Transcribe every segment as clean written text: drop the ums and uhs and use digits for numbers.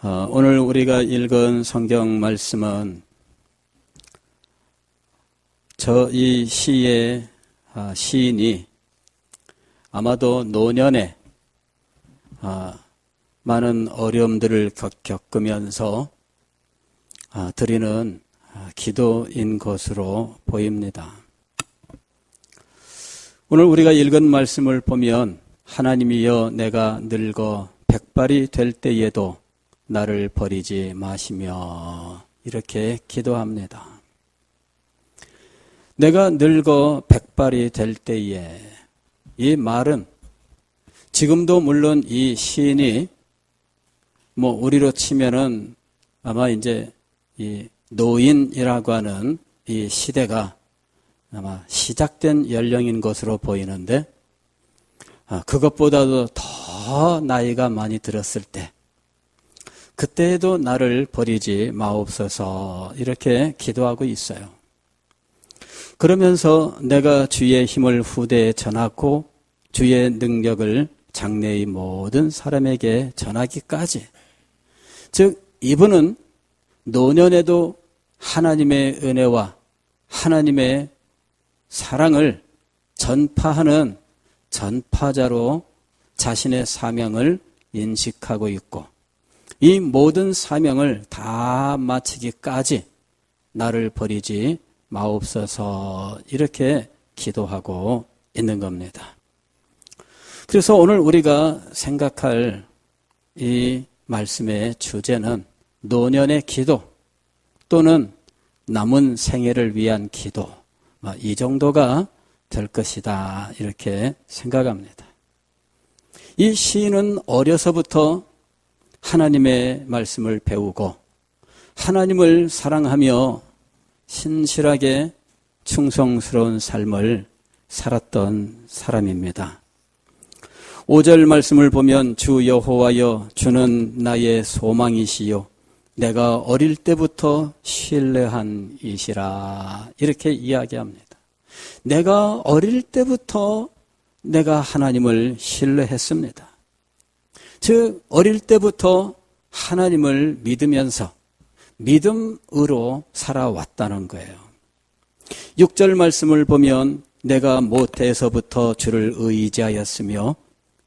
오늘 우리가 읽은 성경 말씀은 이 시의 시인이 아마도 노년에 많은 어려움들을 겪으면서 드리는 기도인 것으로 보입니다. 오늘 우리가 읽은 말씀을 보면 하나님이여 내가 늙어 백발이 될 때에도 나를 버리지 마시며 이렇게 기도합니다. 내가 늙어 백발이 될 때에 이 말은 지금도 물론 이 시인이 우리로 치면은 아마 이제 이 노인이라고 하는 이 시대가 아마 시작된 연령인 것으로 보이는데 그것보다도 더 나이가 많이 들었을 때 그때에도 나를 버리지 마옵소서 이렇게 기도하고 있어요. 그러면서 내가 주의 힘을 후대에 전하고 주의 능력을 장래의 모든 사람에게 전하기까지, 즉 이분은 노년에도 하나님의 은혜와 하나님의 사랑을 전파하는 전파자로 자신의 사명을 인식하고 있고 이 모든 사명을 다 마치기까지 나를 버리지 마옵소서 이렇게 기도하고 있는 겁니다. 그래서 오늘 우리가 생각할 이 말씀의 주제는 노년의 기도 또는 남은 생애를 위한 기도, 이 정도가 될 것이다 이렇게 생각합니다. 이 시인은 어려서부터 하나님의 말씀을 배우고 하나님을 사랑하며 신실하게 충성스러운 삶을 살았던 사람입니다. 5절 말씀을 보면 주 여호와여 주는 나의 소망이시요 내가 어릴 때부터 신뢰한 이시라 이렇게 이야기합니다. 내가 어릴 때부터 내가 하나님을 신뢰했습니다. 즉 어릴 때부터 하나님을 믿으면서 믿음으로 살아왔다는 거예요. 6절 말씀을 보면 내가 모태에서부터 주를 의지하였으며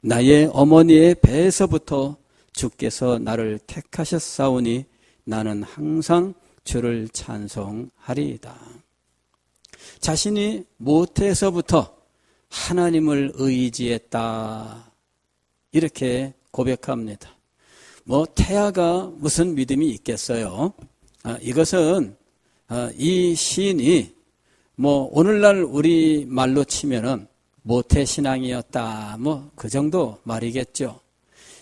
나의 어머니의 배에서부터 주께서 나를 택하셨사오니 나는 항상 주를 찬송하리이다. 자신이 모태에서부터 하나님을 의지했다 이렇게 고백합니다. 태아가 무슨 믿음이 있겠어요? 이것은 이 시인이 오늘날 우리 말로 치면은 모태신앙이었다 그 정도 말이겠죠.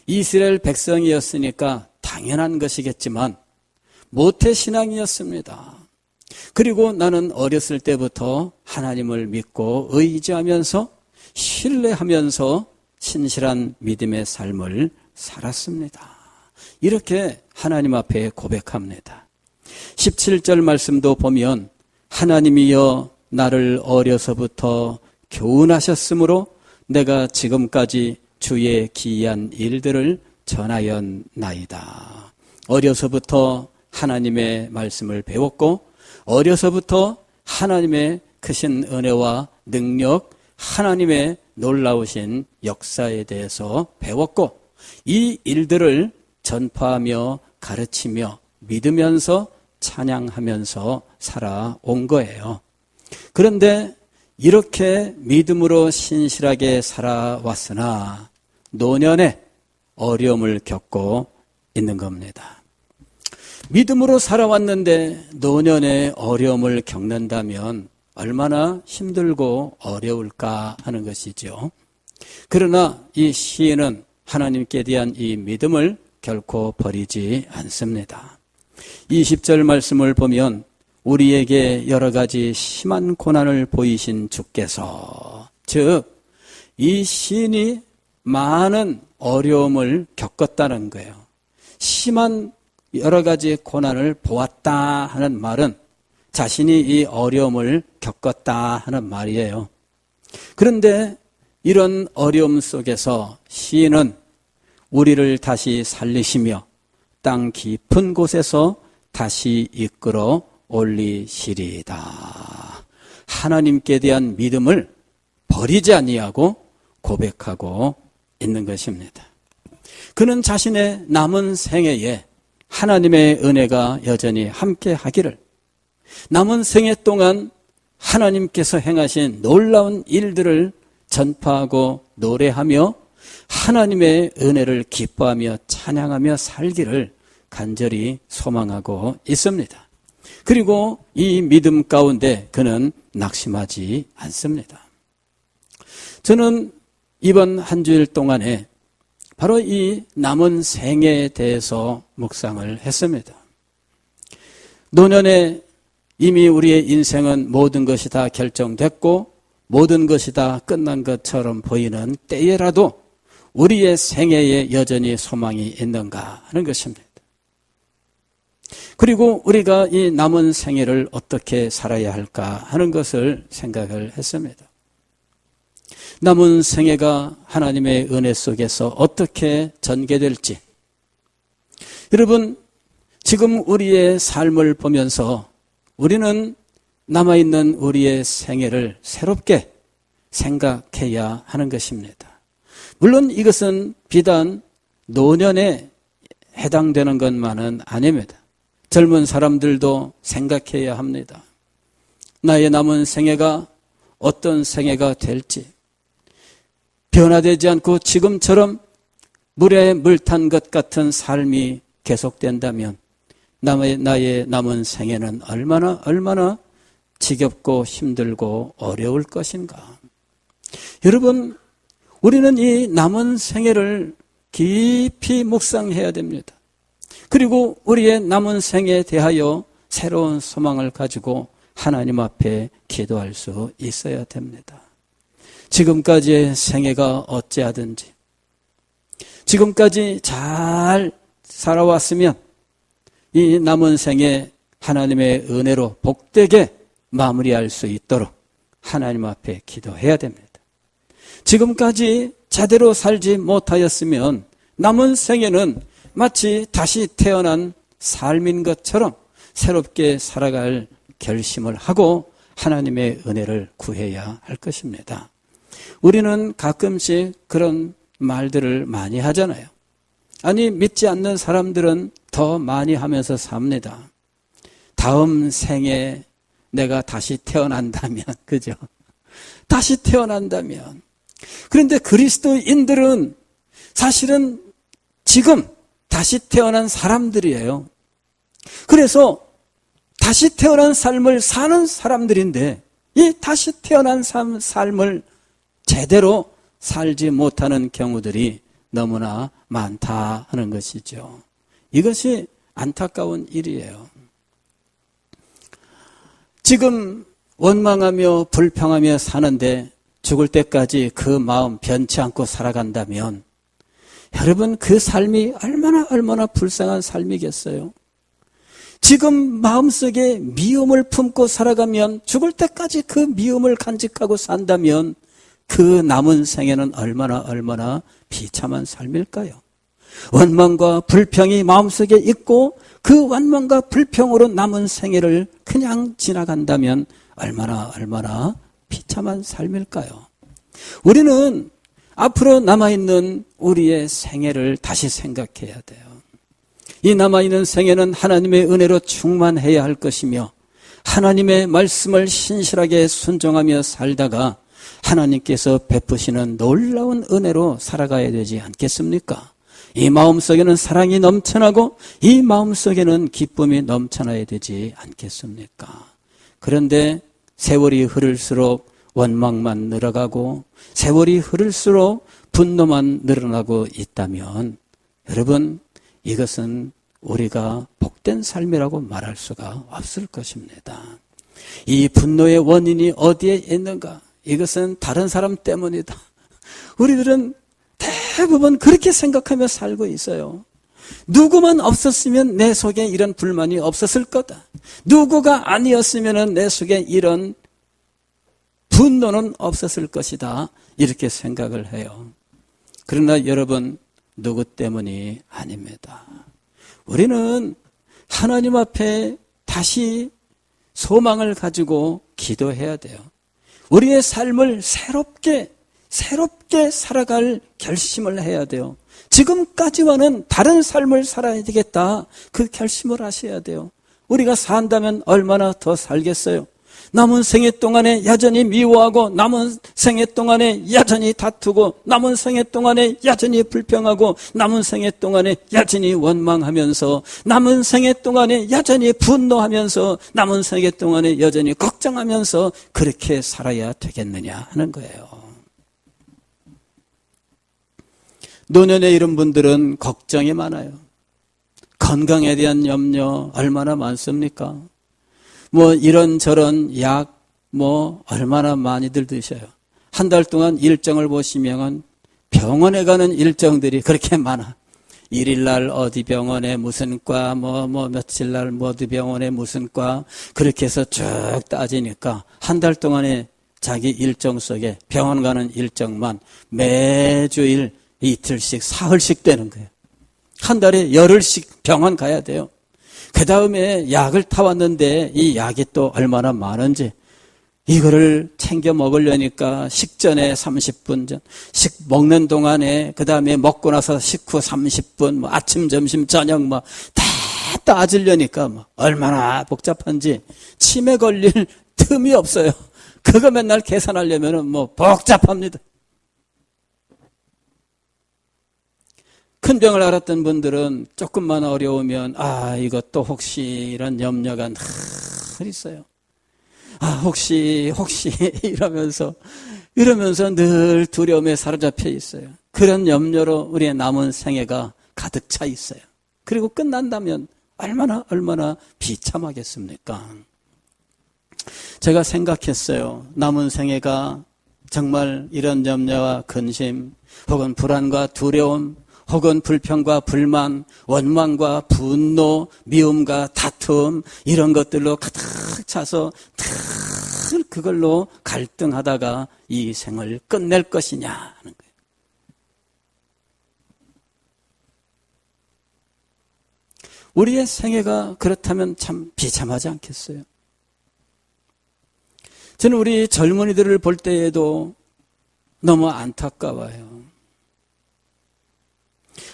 이스라엘 백성이었으니까 당연한 것이겠지만 모태신앙이었습니다. 그리고 나는 어렸을 때부터 하나님을 믿고 의지하면서 신뢰하면서 신실한 믿음의 삶을 살았습니다. 이렇게 하나님 앞에 고백합니다. 17절 말씀도 보면 하나님이여 나를 어려서부터 교훈하셨으므로 내가 지금까지 주의 기이한 일들을 전하였나이다. 어려서부터 하나님의 말씀을 배웠고 어려서부터 하나님의 크신 은혜와 능력, 하나님의 놀라우신 역사에 대해서 배웠고 이 일들을 전파하며 가르치며 믿으면서 찬양하면서 살아온 거예요. 그런데 이렇게 믿음으로 신실하게 살아왔으나 노년에 어려움을 겪고 있는 겁니다. 믿음으로 살아왔는데 노년에 어려움을 겪는다면 얼마나 힘들고 어려울까 하는 것이죠. 그러나 이 시인은 하나님께 대한 이 믿음을 결코 버리지 않습니다. 20절 말씀을 보면 우리에게 여러 가지 심한 고난을 보이신 주께서, 즉 이 시인이 많은 어려움을 겪었다는 거예요. 심한 여러 가지 고난을 보았다 하는 말은 자신이 이 어려움을 겪었다 하는 말이에요. 그런데 이런 어려움 속에서 시인은 우리를 다시 살리시며 땅 깊은 곳에서 다시 이끌어 올리시리다. 하나님께 대한 믿음을 버리지 아니하고 고백하고 있는 것입니다. 그는 자신의 남은 생애에 하나님의 은혜가 여전히 함께 하기를, 남은 생애 동안 하나님께서 행하신 놀라운 일들을 전파하고 노래하며 하나님의 은혜를 기뻐하며 찬양하며 살기를 간절히 소망하고 있습니다. 그리고 이 믿음 가운데 그는 낙심하지 않습니다. 저는 이번 한 주일 동안에 바로 이 남은 생애에 대해서 묵상을 했습니다. 노년에 이미 우리의 인생은 모든 것이 다 결정됐고 모든 것이 다 끝난 것처럼 보이는 때에라도 우리의 생애에 여전히 소망이 있는가 하는 것입니다. 그리고 우리가 이 남은 생애를 어떻게 살아야 할까 하는 것을 생각을 했습니다. 남은 생애가 하나님의 은혜 속에서 어떻게 전개될지, 여러분, 지금 우리의 삶을 보면서 우리는 남아있는 우리의 생애를 새롭게 생각해야 하는 것입니다. 물론 이것은 비단 노년에 해당되는 것만은 아닙니다. 젊은 사람들도 생각해야 합니다. 나의 남은 생애가 어떤 생애가 될지, 변화되지 않고 지금처럼 물에 물 탄 것 같은 삶이 계속된다면 나의 남은 생애는 얼마나 지겹고 힘들고 어려울 것인가. 여러분, 우리는 이 남은 생애를 깊이 묵상해야 됩니다. 그리고 우리의 남은 생애에 대하여 새로운 소망을 가지고 하나님 앞에 기도할 수 있어야 됩니다. 지금까지의 생애가 어찌하든지, 지금까지 잘 살아왔으면 이 남은 생애 하나님의 은혜로 복되게 마무리할 수 있도록 하나님 앞에 기도해야 됩니다. 지금까지 제대로 살지 못하였으면 남은 생애는 마치 다시 태어난 삶인 것처럼 새롭게 살아갈 결심을 하고 하나님의 은혜를 구해야 할 것입니다. 우리는 가끔씩 그런 말들을 많이 하잖아요. 아니, 믿지 않는 사람들은 더 많이 하면서 삽니다. 다음 생에 내가 다시 태어난다면, 그죠? 다시 태어난다면. 그런데 그리스도인들은 사실은 지금 다시 태어난 사람들이에요. 그래서 다시 태어난 삶을 사는 사람들인데 이 다시 태어난 삶을 제대로 살지 못하는 경우들이 너무나 많다 하는 것이죠. 이것이 안타까운 일이에요. 지금 원망하며 불평하며 사는데 죽을 때까지 그 마음 변치 않고 살아간다면 여러분, 그 삶이 얼마나 불쌍한 삶이겠어요. 지금 마음속에 미움을 품고 살아가면 죽을 때까지 그 미움을 간직하고 산다면 그 남은 생에는 얼마나 비참한 삶일까요? 원망과 불평이 마음속에 있고 그 원망과 불평으로 남은 생애를 그냥 지나간다면 얼마나 비참한 삶일까요? 우리는 앞으로 남아있는 우리의 생애를 다시 생각해야 돼요. 이 남아있는 생애는 하나님의 은혜로 충만해야 할 것이며 하나님의 말씀을 신실하게 순종하며 살다가 하나님께서 베푸시는 놀라운 은혜로 살아가야 되지 않겠습니까? 이 마음속에는 사랑이 넘쳐나고 이 마음속에는 기쁨이 넘쳐나야 되지 않겠습니까? 그런데 세월이 흐를수록 원망만 늘어가고 세월이 흐를수록 분노만 늘어나고 있다면 여러분, 이것은 우리가 복된 삶이라고 말할 수가 없을 것입니다. 이 분노의 원인이 어디에 있는가? 이것은 다른 사람 때문이다. 우리들은 대부분 그렇게 생각하며 살고 있어요. 누구만 없었으면 내 속에 이런 불만이 없었을 거다. 누구가 아니었으면 내 속에 이런 분노는 없었을 것이다. 이렇게 생각을 해요. 그러나 여러분, 누구 때문이 아닙니다. 우리는 하나님 앞에 다시 소망을 가지고 기도해야 돼요. 우리의 삶을 새롭게 살아갈 결심을 해야 돼요. 지금까지와는 다른 삶을 살아야 되겠다. 그 결심을 하셔야 돼요. 우리가 산다면 얼마나 더 살겠어요? 남은 생애 동안에 여전히 미워하고, 남은 생애 동안에 여전히 다투고, 남은 생애 동안에 여전히 불평하고, 남은 생애 동안에 여전히 원망하면서, 남은 생애 동안에 여전히 분노하면서, 남은 생애 동안에 여전히 걱정하면서 그렇게 살아야 되겠느냐 하는 거예요. 노년에 이른 분들은 걱정이 많아요. 건강에 대한 염려 얼마나 많습니까? 이런저런 약 얼마나 많이들 드셔요. 한 달 동안 일정을 보시면 병원에 가는 일정들이 그렇게 많아. 1일날 어디 병원에 무슨 과, 며칠날 어디 병원에 무슨 과, 그렇게 해서 쭉 따지니까 한 달 동안에 자기 일정 속에 병원 가는 일정만 매주일 이틀씩, 사흘씩 되는 거예요. 한 달에 열흘씩 병원 가야 돼요. 그 다음에 약을 타왔는데 이 약이 또 얼마나 많은지, 이거를 챙겨 먹으려니까 식전에 30분 전, 식 먹는 동안에, 그 다음에 먹고 나서 식후 30분, 아침, 점심, 저녁 다 따지려니까 얼마나 복잡한지 치매 걸릴 틈이 없어요. 그거 맨날 계산하려면 복잡합니다. 큰 병을 앓았던 분들은 조금만 어려우면 이것도 혹시 이런 염려가 늘 있어요. 혹시 이러면서 늘 두려움에 사로잡혀 있어요. 그런 염려로 우리의 남은 생애가 가득 차 있어요. 그리고 끝난다면 얼마나 비참하겠습니까? 제가 생각했어요. 남은 생애가 정말 이런 염려와 근심, 혹은 불안과 두려움, 혹은 불평과 불만, 원망과 분노, 미움과 다툼, 이런 것들로 가득 차서 늘 그걸로 갈등하다가 이 생을 끝낼 것이냐 하는 거예요. 우리의 생애가 그렇다면 참 비참하지 않겠어요? 저는 우리 젊은이들을 볼 때에도 너무 안타까워요.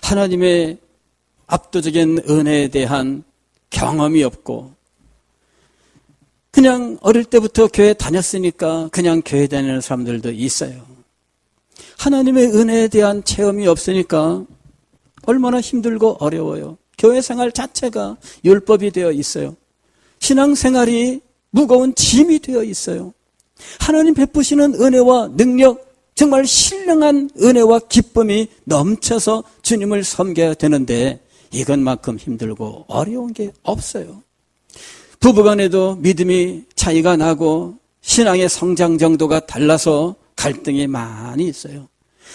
하나님의 압도적인 은혜에 대한 경험이 없고, 그냥 어릴 때부터 교회 다녔으니까 그냥 교회 다니는 사람들도 있어요. 하나님의 은혜에 대한 체험이 없으니까 얼마나 힘들고 어려워요. 교회 생활 자체가 율법이 되어 있어요. 신앙생활이 무거운 짐이 되어 있어요. 하나님 베푸시는 은혜와 능력, 정말 신령한 은혜와 기쁨이 넘쳐서 주님을 섬겨야 되는데 이것만큼 힘들고 어려운 게 없어요. 부부간에도 믿음이 차이가 나고 신앙의 성장 정도가 달라서 갈등이 많이 있어요.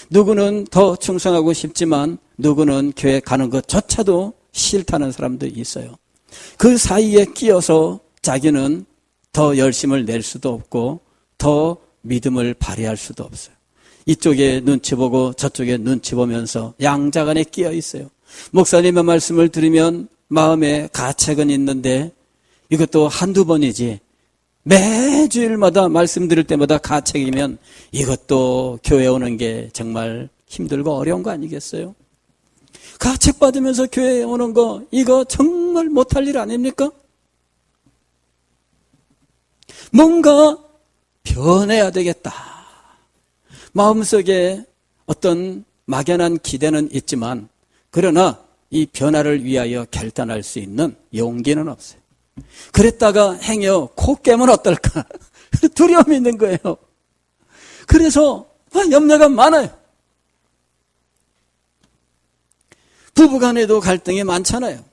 누구는 더 충성하고 싶지만 누구는 교회 가는 것조차도 싫다는 사람도 있어요. 그 사이에 끼어서 자기는 더 열심을 낼 수도 없고 더 믿음을 발휘할 수도 없어요. 이쪽에 눈치 보고 저쪽에 눈치 보면서 양자간에 끼어 있어요. 목사님의 말씀을 들으면 마음에 가책은 있는데 이것도 한두 번이지, 매주일마다 말씀 들을 때마다 가책이면 이것도 교회 오는 게 정말 힘들고 어려운 거 아니겠어요? 가책 받으면서 교회에 오는 거, 이거 정말 못할 일 아닙니까? 뭔가 변해야 되겠다. 마음속에 어떤 막연한 기대는 있지만, 그러나 이 변화를 위하여 결단할 수 있는 용기는 없어요. 그랬다가 행여 코 깨면 어떨까? 두려움이 있는 거예요. 그래서 염려가 많아요. 부부간에도 갈등이 많잖아요.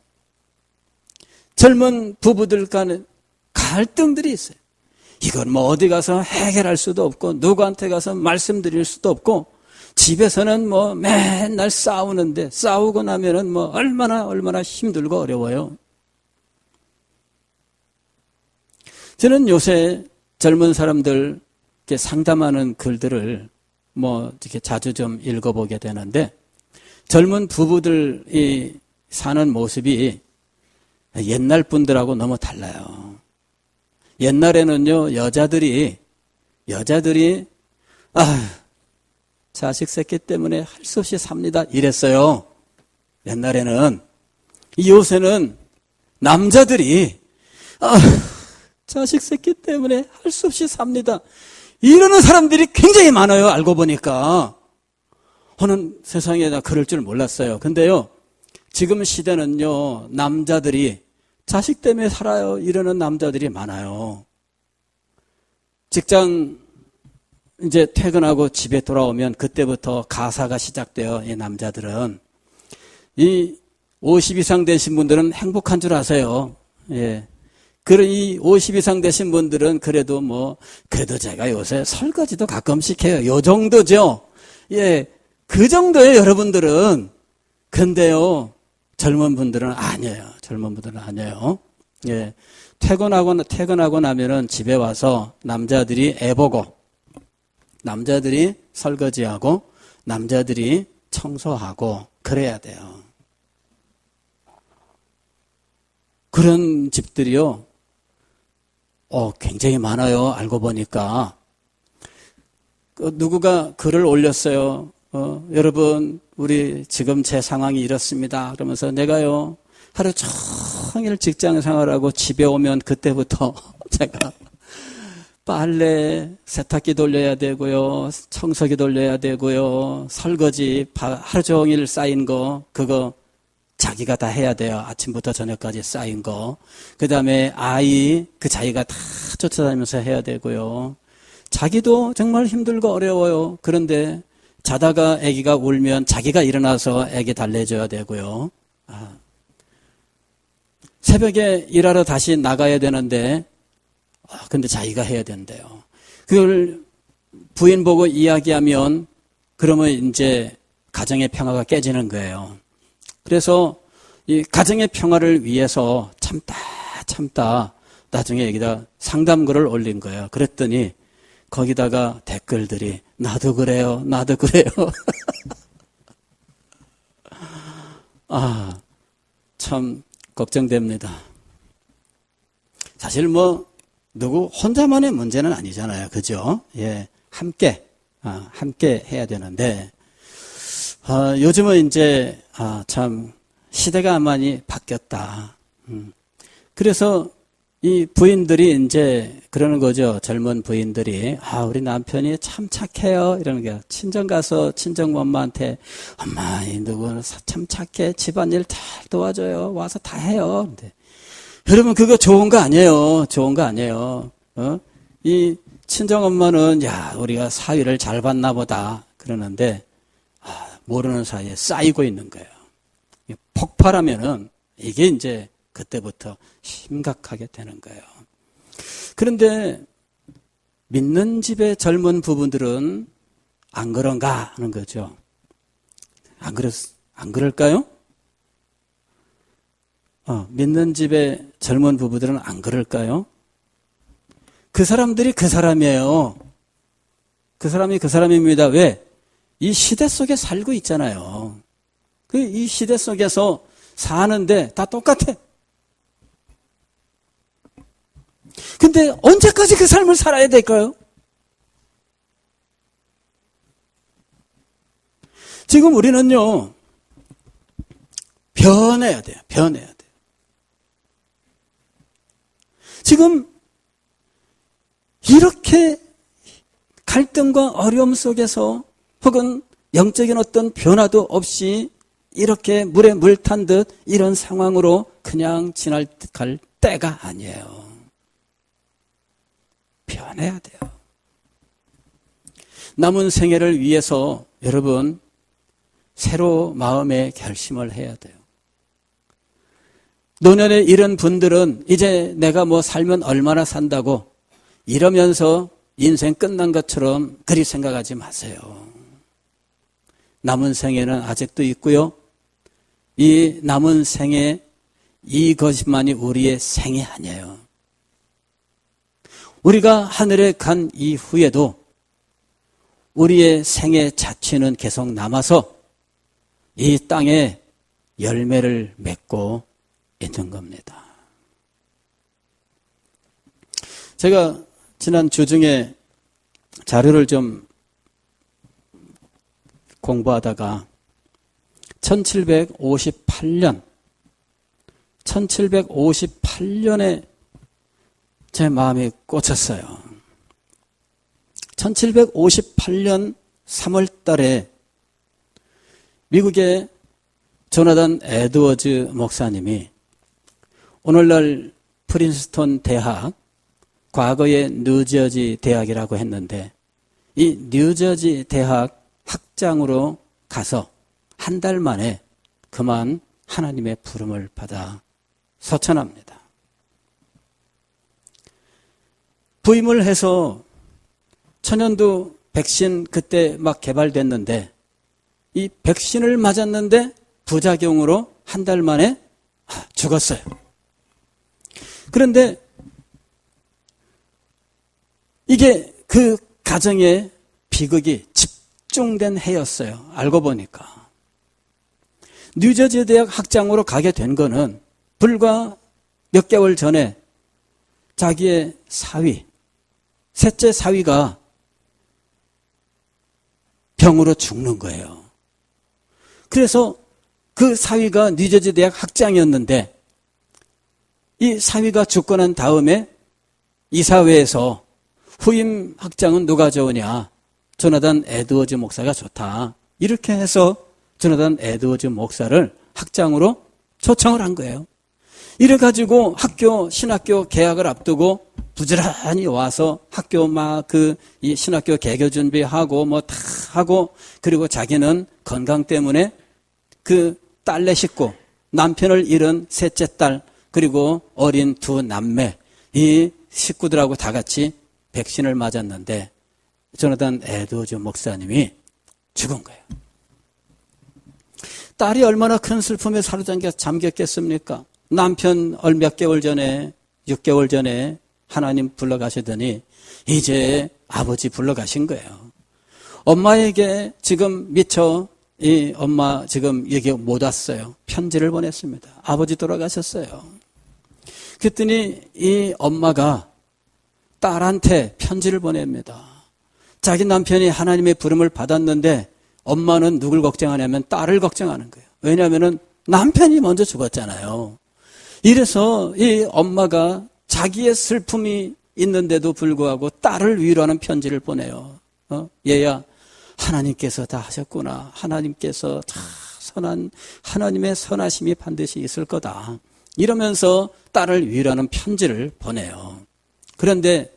젊은 부부들 간에 갈등들이 있어요. 이건 어디 가서 해결할 수도 없고 누구한테 가서 말씀드릴 수도 없고 집에서는 맨날 싸우는데 싸우고 나면은 얼마나 힘들고 어려워요. 저는 요새 젊은 사람들 이렇게 상담하는 글들을 이렇게 자주 좀 읽어보게 되는데, 젊은 부부들이 사는 모습이 옛날 분들하고 너무 달라요. 옛날에는요, 여자들이 자식 새끼 때문에 할 수 없이 삽니다. 이랬어요. 옛날에는. 요새는 남자들이 자식 새끼 때문에 할 수 없이 삽니다. 이러는 사람들이 굉장히 많아요. 알고 보니까. 저는 세상에 나 그럴 줄 몰랐어요. 근데요, 지금 시대는요, 남자들이 자식 때문에 살아요. 이러는 남자들이 많아요. 직장 이제 퇴근하고 집에 돌아오면 그때부터 가사가 시작돼요. 이 남자들은. 이 50 이상 되신 분들은 행복한 줄 아세요. 예. 이 50 이상 되신 분들은 그래도 제가 요새 설거지도 가끔씩 해요. 요 정도죠. 예. 그 정도예요, 여러분들은. 근데요, 젊은 분들은 아니에요. 젊은 분들은 아니에요. 예. 퇴근하고 나면은 집에 와서 남자들이 애 보고, 남자들이 설거지하고, 남자들이 청소하고, 그래야 돼요. 그런 집들이요, 굉장히 많아요. 알고 보니까. 누구가 글을 올렸어요. 여러분, 우리 지금 제 상황이 이렇습니다. 그러면서 내가요, 하루 종일 직장 생활하고 집에 오면 그때부터 제가 빨래, 세탁기 돌려야 되고요, 청소기 돌려야 되고요, 설거지, 하루 종일 쌓인 거, 그거 자기가 다 해야 돼요. 아침부터 저녁까지 쌓인 거. 그 다음에 아이, 자기가 다 쫓아다니면서 해야 되고요. 자기도 정말 힘들고 어려워요. 그런데 자다가 아기가 울면 자기가 일어나서 아기 달래줘야 되고요. 새벽에 일하러 다시 나가야 되는데, 근데 자기가 해야 된대요. 그걸 부인 보고 이야기하면, 그러면 이제 가정의 평화가 깨지는 거예요. 그래서 이 가정의 평화를 위해서 참다 나중에 여기다 상담글을 올린 거예요. 그랬더니 거기다가 댓글들이 나도 그래요. 참 걱정됩니다. 사실 누구 혼자만의 문제는 아니잖아요. 그죠? 예. 함께 해야 되는데, 요즘은 이제, 참, 시대가 많이 바뀌었다. 그래서 이 부인들이 이제 그러는 거죠. 젊은 부인들이. 우리 남편이 참 착해요. 이러는 거예요. 친정 가서 친정 엄마한테, 엄마, 이 누구는 참 착해. 집안일 잘 도와줘요. 와서 다 해요. 근데 여러분, 그거 좋은 거 아니에요. 이 친정 엄마는, 우리가 사위를 잘 봤나 보다. 그러는데, 모르는 사이에 쌓이고 있는 거예요. 폭발하면은 이게 이제 그때부터 심각하게 되는 거예요. 그런데 믿는 집의 젊은 부부들은 안 그런가 하는 거죠. 안 그럴까요? 믿는 집의 젊은 부부들은 안 그럴까요? 그 사람들이 그 사람이에요. 그 사람이 그 사람입니다. 왜? 이 시대 속에 살고 있잖아요. 이 시대 속에서 사는데 다 똑같아. 근데 언제까지 그 삶을 살아야 될까요? 지금 우리는요, 변해야 돼요. 지금 이렇게 갈등과 어려움 속에서 혹은 영적인 어떤 변화도 없이 이렇게 물에 물 탄 듯 이런 상황으로 그냥 갈 때가 아니에요. 변해야 돼요. 남은 생애를 위해서 여러분 새로 마음의 결심을 해야 돼요. 노년에 이런 분들은 이제 내가 살면 얼마나 산다고 이러면서 인생 끝난 것처럼 그리 생각하지 마세요. 남은 생애는 아직도 있고요. 이 남은 생애 이것만이 우리의 생이 아니에요. 우리가 하늘에 간 이후에도 우리의 생애 자취는 계속 남아서 이 땅에 열매를 맺고 있는 겁니다. 제가 지난 주중에 자료를 좀 공부하다가 1758년에 제 마음이 꽂혔어요. 1758년 3월 달에 미국의 조나단 에드워즈 목사님이 오늘날 프린스턴 대학, 과거의 뉴저지 대학이라고 했는데 이 뉴저지 대학 학장으로 가서 한 달 만에 그만 하나님의 부름을 받아 서천합니다. 부임을 해서 천연두 백신 그때 막 개발됐는데 이 백신을 맞았는데 부작용으로 한 달 만에 죽었어요. 그런데 이게 그 가정의 비극이 집중된 해였어요. 알고 보니까. 뉴저지 대학 학장으로 가게 된 거는 불과 몇 개월 전에 자기의 사위, 셋째 사위가 병으로 죽는 거예요. 그래서 그 사위가 뉴저지 대학 학장이었는데 이 사위가 죽고 난 다음에 이사회에서 후임 학장은 누가 좋으냐? 조나단 에드워즈 목사가 좋다. 이렇게 해서 조나단 에드워즈 목사를 학장으로 초청을 한 거예요. 이래가지고 신학교 개학을 앞두고 부지런히 와서 학교 이 신학교 개교 준비하고 다 하고 그리고 자기는 건강 때문에 그 딸네 식구, 남편을 잃은 셋째 딸 그리고 어린 두 남매 이 식구들하고 다 같이 백신을 맞았는데 조나단 에드워즈 목사님이 죽은 거예요. 딸이 얼마나 큰 슬픔에 잠겼겠습니까? 남편 몇 개월 전에 6개월 전에 하나님 불러가시더니 이제 아버지 불러가신 거예요. 엄마에게 지금 미처 이 엄마 지금 여기 못 왔어요. 편지를 보냈습니다. 아버지 돌아가셨어요. 그랬더니 이 엄마가 딸한테 편지를 보냅니다. 자기 남편이 하나님의 부름을 받았는데 엄마는 누굴 걱정하냐면 딸을 걱정하는 거예요. 왜냐하면 남편이 먼저 죽었잖아요. 이래서 이 엄마가 자기의 슬픔이 있는데도 불구하고 딸을 위로하는 편지를 보내요. 얘야, 하나님께서 다 하셨구나. 하나님께서 다 하나님의 선하심이 반드시 있을 거다. 이러면서 딸을 위로하는 편지를 보내요. 그런데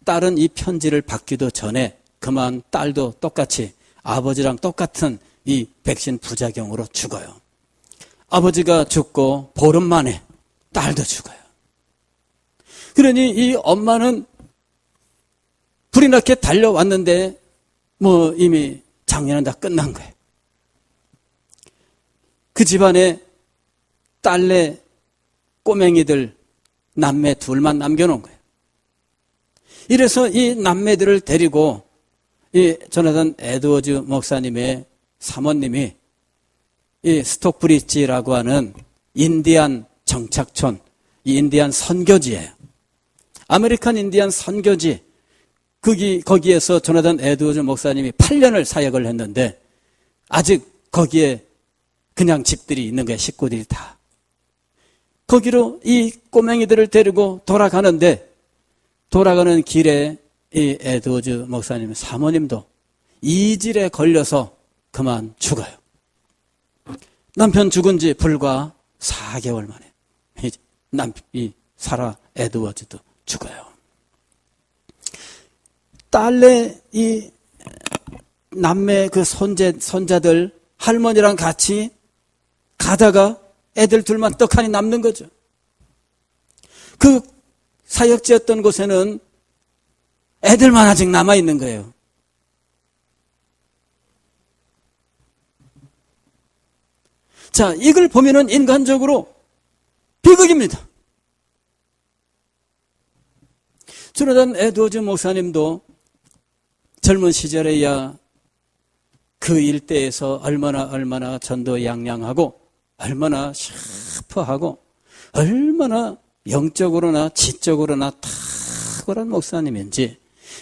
딸은 이 편지를 받기도 전에 그만 딸도 똑같이 아버지랑 똑같은 이 백신 부작용으로 죽어요. 아버지가 죽고 보름 만에 딸도 죽어요. 그러니 이 엄마는 불이 나게 달려왔는데 이미 장례는 다 끝난 거예요. 그 집안에 딸내 꼬맹이들 남매 둘만 남겨놓은 거예요. 이래서 이 남매들을 데리고 이 조나단 에드워즈 목사님의 사모님이 이 스톡브리지라고 하는 인디안 정착촌, 이 인디안 선교지예요. 아메리칸 인디안 선교지. 거기에서 조나단 에드워즈 목사님이 8년을 사역을 했는데 아직 거기에 그냥 집들이 있는 거예요. 식구들이 다. 거기로 이 꼬맹이들을 데리고 돌아가는데 돌아가는 길에 이 에드워즈 목사님 사모님도 이질에 걸려서 그만 죽어요. 남편 죽은 지 불과 4개월 만에 이 사라 에드워즈도 죽어요. 딸내 이 남매 그 손자들 할머니랑 같이 가다가 애들 둘만 떡하니 남는 거죠. 그 사역지였던 곳에는 애들만 아직 남아있는 거예요. 자, 이걸 보면은 인간적으로 비극입니다. 조나단 에드워즈 목사님도 젊은 시절에야 그 일대에서 얼마나 전도양양하고 얼마나 샤프하고 얼마나 영적으로나 지적으로나 탁월한 목사님인지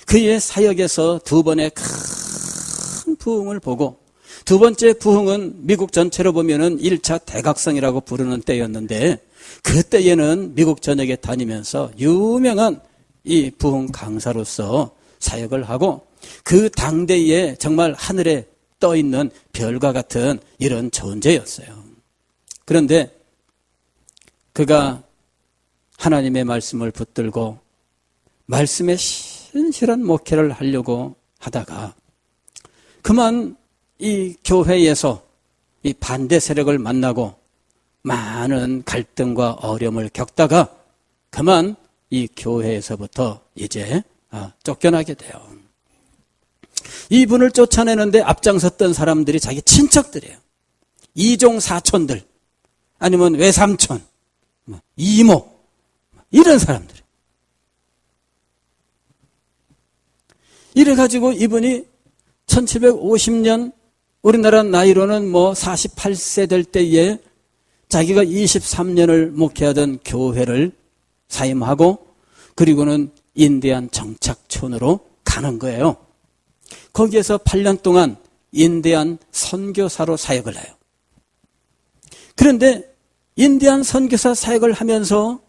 그의 사역에서 두 번의 큰 부흥을 보고 두 번째 부흥은 미국 전체로 보면은 1차 대각성이라고 부르는 때였는데 그때에는 미국 전역에 다니면서 유명한 이 부흥 강사로서 사역을 하고 그 당대에 정말 하늘에 떠 있는 별과 같은 이런 존재였어요. 그런데 그가 하나님의 말씀을 붙들고 말씀에 신실한 목회를 하려고 하다가 그만 이 교회에서 이 반대 세력을 만나고 많은 갈등과 어려움을 겪다가 그만 이 교회에서부터 이제 쫓겨나게 돼요. 이분을 쫓아내는데 앞장섰던 사람들이 자기 친척들이에요. 이종 사촌들 아니면 외삼촌, 이모 이런 사람들. 이래가지고 이분이 1750년 우리나라 나이로는 48세 될 때에 자기가 23년을 목회하던 교회를 사임하고 그리고는 인디안 정착촌으로 가는 거예요. 거기에서 8년 동안 인디안 선교사로 사역을 해요. 그런데 인디안 선교사 사역을 하면서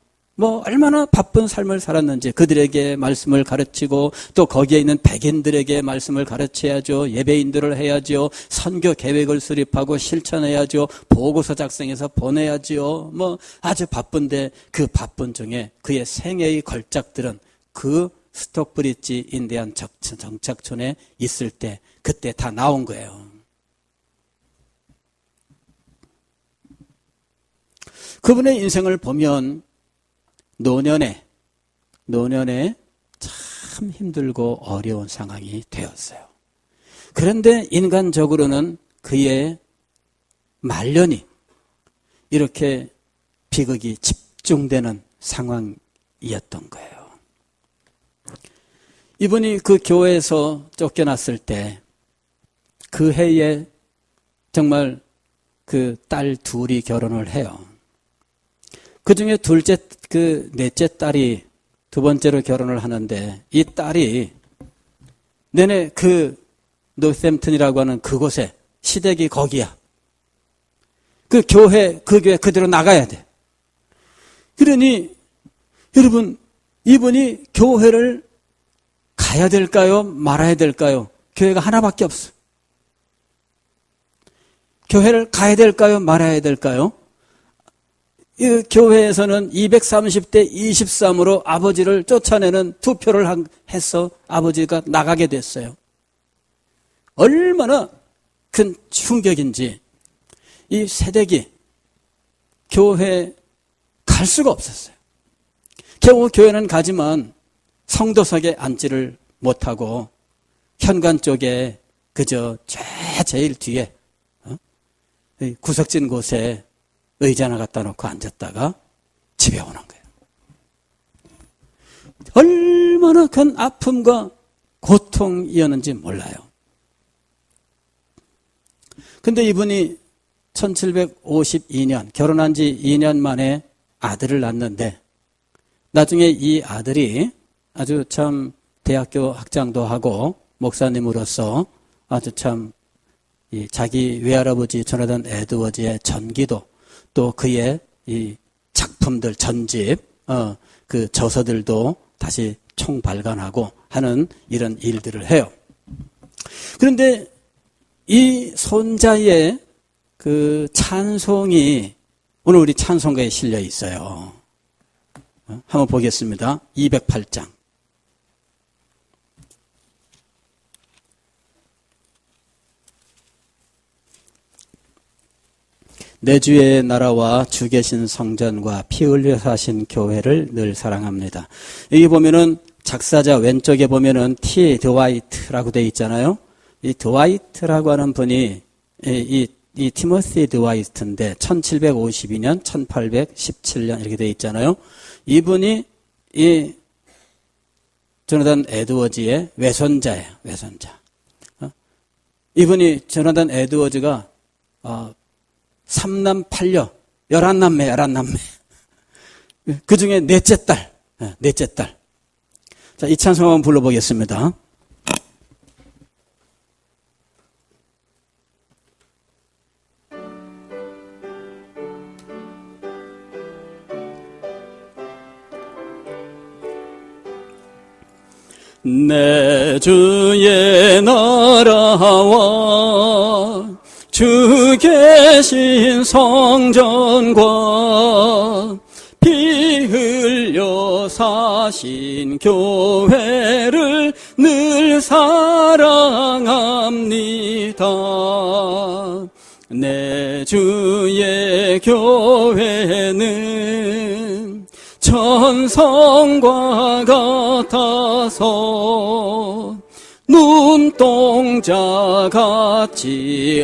얼마나 바쁜 삶을 살았는지 그들에게 말씀을 가르치고 또 거기에 있는 백인들에게 말씀을 가르쳐야죠. 예배인들을 해야죠. 선교 계획을 수립하고 실천해야죠. 보고서 작성해서 보내야죠. 아주 바쁜데 그 바쁜 중에 그의 생애의 걸작들은 그 스톡브리지 인디안 정착촌에 있을 때 그때 다 나온 거예요. 그분의 인생을 보면 노년에 참 힘들고 어려운 상황이 되었어요. 그런데 인간적으로는 그의 말년이 이렇게 비극이 집중되는 상황이었던 거예요. 이분이 그 교회에서 쫓겨났을 때 그 해에 정말 그 딸 둘이 결혼을 해요. 그 중에 넷째 딸이 두 번째로 결혼을 하는데 이 딸이 내내 그 노샘튼이라고 하는 그곳에 시댁이 거기야. 그 교회 그대로 나가야 돼. 그러니 여러분 이분이 교회를 가야 될까요? 말아야 될까요? 교회가 하나밖에 없어. 교회를 가야 될까요? 말아야 될까요? 이 교회에서는 230대 23으로 아버지를 쫓아내는 투표를 해서 아버지가 나가게 됐어요. 얼마나 큰 충격인지 이 세댁이 교회에 갈 수가 없었어요. 겨우 교회는 가지만 성도석에 앉지를 못하고 현관 쪽에 그저 제일 뒤에 구석진 곳에 의자 하나 갖다 놓고 앉았다가 집에 오는 거예요. 얼마나 큰 아픔과 고통이었는지 몰라요. 근데 이분이 1752년 결혼한 지 2년 만에 아들을 낳는데 나중에 이 아들이 아주 참 대학교 학장도 하고 목사님으로서 아주 참 자기 외할아버지 조나단 에드워즈의 전기도 또 그의 이 작품들 전집 그 저서들도 다시 총발간하고 하는 이런 일들을 해요. 그런데 이 손자의 그 찬송이 오늘 우리 찬송가에 실려 있어요. 한번 보겠습니다. 208장. 내 주의 나라와 주 계신 성전과 피 흘려 사신 교회를 늘 사랑합니다. 여기 보면은 작사자 왼쪽에 보면은 T. 드와이트라고 되어 있잖아요. 이 드와이트라고 하는 분이 이 티모시 드와이트인데 1752년, 1817년 이렇게 되어 있잖아요. 이분이 이 조나단 에드워즈의 외손자예요. 외손자. 이분이 조나단 에드워즈가 삼남 팔녀, 11남매. 그 중에 넷째 딸. 자, 이 찬송 한번 불러보겠습니다. 내 주의 나라와 주 계신 성전과 피 흘려 사신 교회를 늘 사랑합니다. 내 주의 교회는 천성과 같아서 눈동자같이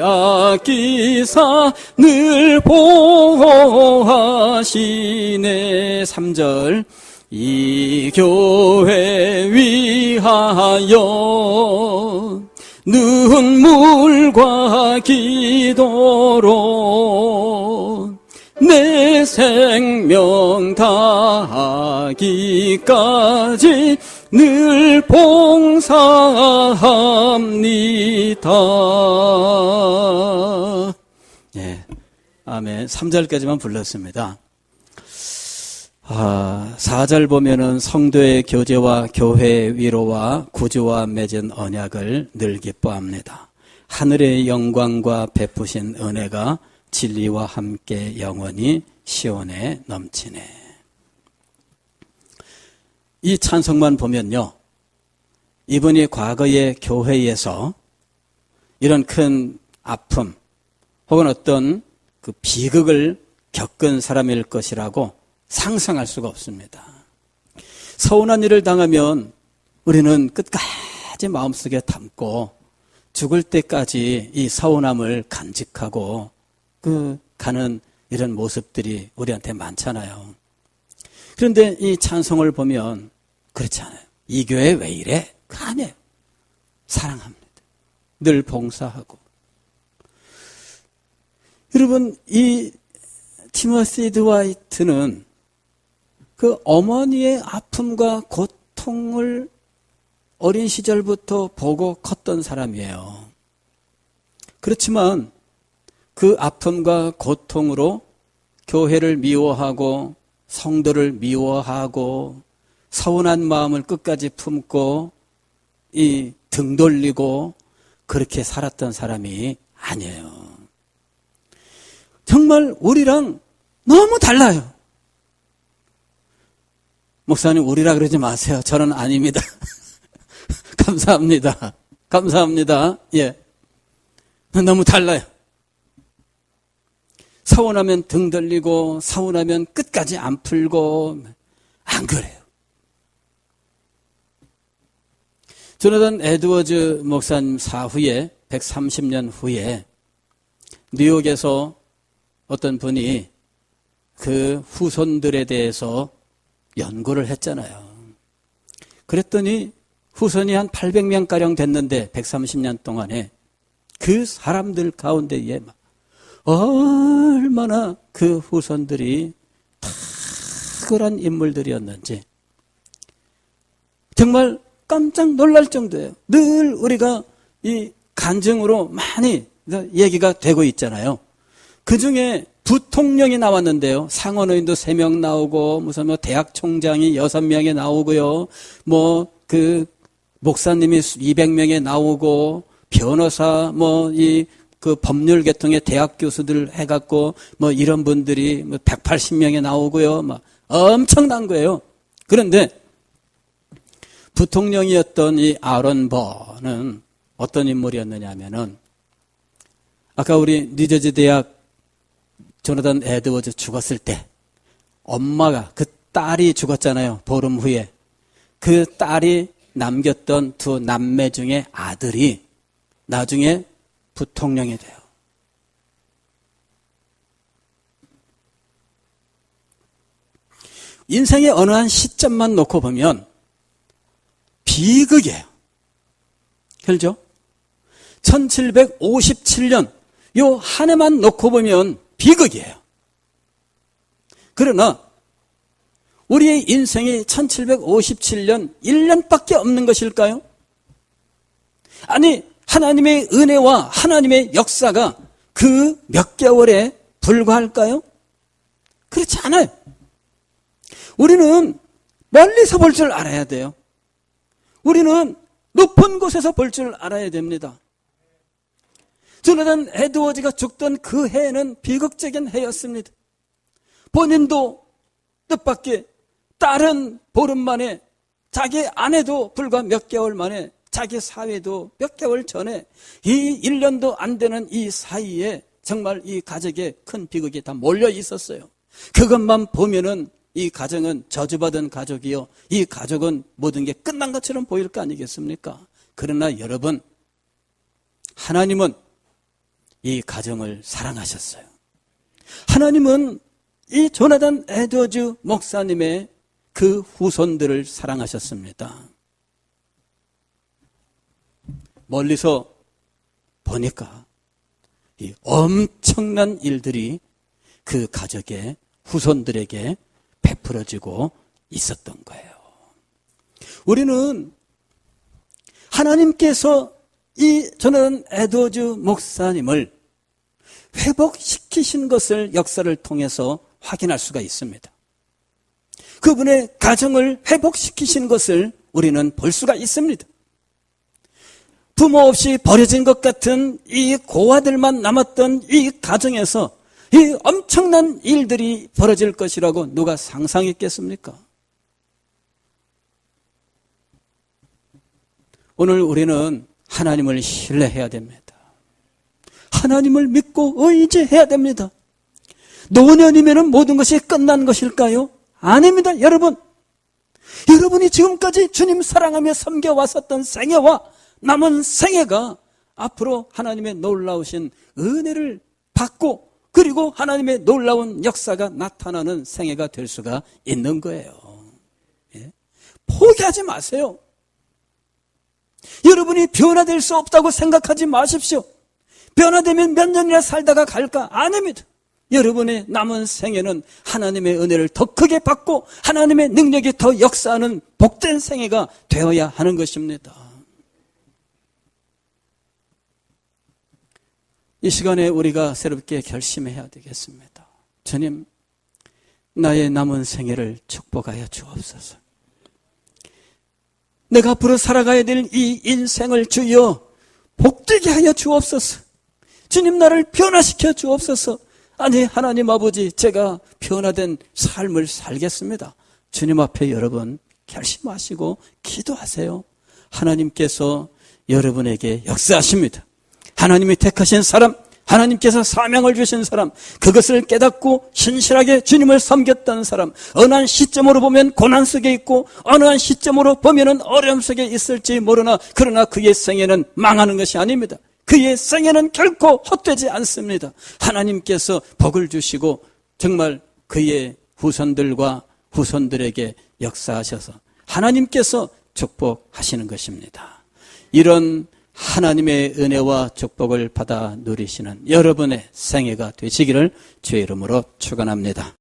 아끼사 늘 보호하시네. 3절 이 교회 위하여 눈물과 기도로 내 생명 다하기까지 늘 봉사합니다. 예, 아멘. 3절까지만 불렀습니다. 4절 보면은 성도의 교제와 교회의 위로와 구주와 맺은 언약을 늘 기뻐합니다. 하늘의 영광과 베푸신 은혜가 진리와 함께 영원히 시온에 넘치네. 이 찬송만 보면요, 이분이 과거의 교회에서 이런 큰 아픔 혹은 어떤 그 비극을 겪은 사람일 것이라고 상상할 수가 없습니다. 서운한 일을 당하면 우리는 끝까지 마음속에 담고 죽을 때까지 이 서운함을 간직하고 가는 이런 모습들이 우리한테 많잖아요. 그런데 이 찬송을 보면 그렇지 않아요. 이 교회 왜 이래? 아니에요. 사랑합니다. 늘 봉사하고. 여러분, 이 티모시 드와이트는 그 어머니의 아픔과 고통을 어린 시절부터 보고 컸던 사람이에요. 그렇지만 그 아픔과 고통으로 교회를 미워하고 성도를 미워하고 서운한 마음을 끝까지 품고 이 등 돌리고 그렇게 살았던 사람이 아니에요. 정말 우리랑 너무 달라요. 목사님, 우리라 그러지 마세요. 저는 아닙니다. 감사합니다. 감사합니다. 예. 너무 달라요. 서운하면 등 돌리고 서운하면 끝까지 안 풀고 안 그래요. 조나단 에드워즈 목사님 사후에 130년 후에 뉴욕에서 어떤 분이 그 후손들에 대해서 연구를 했잖아요. 그랬더니 후손이 한 800명가량 됐는데 130년 동안에 그 사람들 가운데에 얼마나 그 후손들이 탁월한 인물들이었는지 정말 깜짝 놀랄 정도예요. 늘 우리가 이 간증으로 많이 얘기가 되고 있잖아요. 그중에 부통령이 나왔는데요. 상원의원도 3명 나오고 무슨 대학 총장이 6명이 나오고요. 그 목사님이 200명에 나오고 변호사 그 법률 계통의 대학 교수들 해갖고 이런 분들이 180명에 나오고요. 엄청난 거예요. 그런데 부통령이었던 이 아론 버는 어떤 인물이었느냐 하면은 아까 우리 뉴저지 대학 조나단 에드워즈 죽었을 때 엄마가 그 딸이 죽었잖아요. 보름 후에. 그 딸이 남겼던 2 남매 중에 아들이 나중에 부통령이 돼요. 인생의 어느 한 시점만 놓고 보면 비극이에요. 그렇죠? 1757년 요 한 해만 놓고 보면 비극이에요. 그러나 우리의 인생이 1757년 1년밖에 없는 것일까요? 아니, 하나님의 은혜와 하나님의 역사가 그 몇 개월에 불과할까요? 그렇지 않아요. 우리는 멀리서 볼 줄 알아야 돼요. 우리는 높은 곳에서 볼 줄 알아야 됩니다. 조나단 에드워즈가 죽던 그 해는 비극적인 해였습니다. 본인도 뜻밖의 딸은 보름 만에, 자기 아내도 불과 몇 개월 만에, 자기 사위도 몇 개월 전에, 이 1년도 안 되는 이 사이에 정말 이 가족에 큰 비극이 다 몰려 있었어요. 그것만 보면은 이 가정은 저주받은 가족이요, 이 가족은 모든 게 끝난 것처럼 보일 거 아니겠습니까? 그러나 여러분, 하나님은 이 가정을 사랑하셨어요. 하나님은 이 조나단 에드워즈 목사님의 그 후손들을 사랑하셨습니다. 멀리서 보니까 이 엄청난 일들이 그 가족의 후손들에게 베풀어지고 있었던 거예요. 우리는 하나님께서 이 조나단 에드워즈 목사님을 회복시키신 것을 역사를 통해서 확인할 수가 있습니다. 그분의 가정을 회복시키신 것을 우리는 볼 수가 있습니다. 부모 없이 버려진 것 같은 이 고아들만 남았던 이 가정에서 이 엄청난 일들이 벌어질 것이라고 누가 상상했겠습니까? 오늘 우리는 하나님을 신뢰해야 됩니다. 하나님을 믿고 의지해야 됩니다. 노년이면 모든 것이 끝난 것일까요? 아닙니다, 여러분. 여러분이 지금까지 주님 사랑하며 섬겨왔었던 생애와 남은 생애가 앞으로 하나님의 놀라우신 은혜를 받고, 그리고 하나님의 놀라운 역사가 나타나는 생애가 될 수가 있는 거예요. 예? 포기하지 마세요. 여러분이 변화될 수 없다고 생각하지 마십시오. 변화되면 몇 년이나 살다가 갈까? 아닙니다. 여러분의 남은 생애는 하나님의 은혜를 더 크게 받고 하나님의 능력이 더 역사하는 복된 생애가 되어야 하는 것입니다. 이 시간에 우리가 새롭게 결심해야 되겠습니다. 주님, 나의 남은 생애를 축복하여 주옵소서. 내가 앞으로 살아가야 될 이 인생을 주여 복되게 하여 주옵소서. 주님, 나를 변화시켜 주옵소서. 아니, 하나님 아버지, 제가 변화된 삶을 살겠습니다. 주님 앞에 여러분 결심하시고 기도하세요. 하나님께서 여러분에게 역사하십니다. 하나님이 택하신 사람, 하나님께서 사명을 주신 사람, 그것을 깨닫고 신실하게 주님을 섬겼던 사람, 어느 한 시점으로 보면 고난 속에 있고 어느 한 시점으로 보면 어려움 속에 있을지 모르나, 그러나 그의 생애는 망하는 것이 아닙니다. 그의 생애는 결코 헛되지 않습니다. 하나님께서 복을 주시고 정말 그의 후손들과 후손들에게 역사하셔서 하나님께서 축복하시는 것입니다. 이런 하나님의 은혜와 축복을 받아 누리시는 여러분의 생애가 되시기를 주의 이름으로 축원합니다.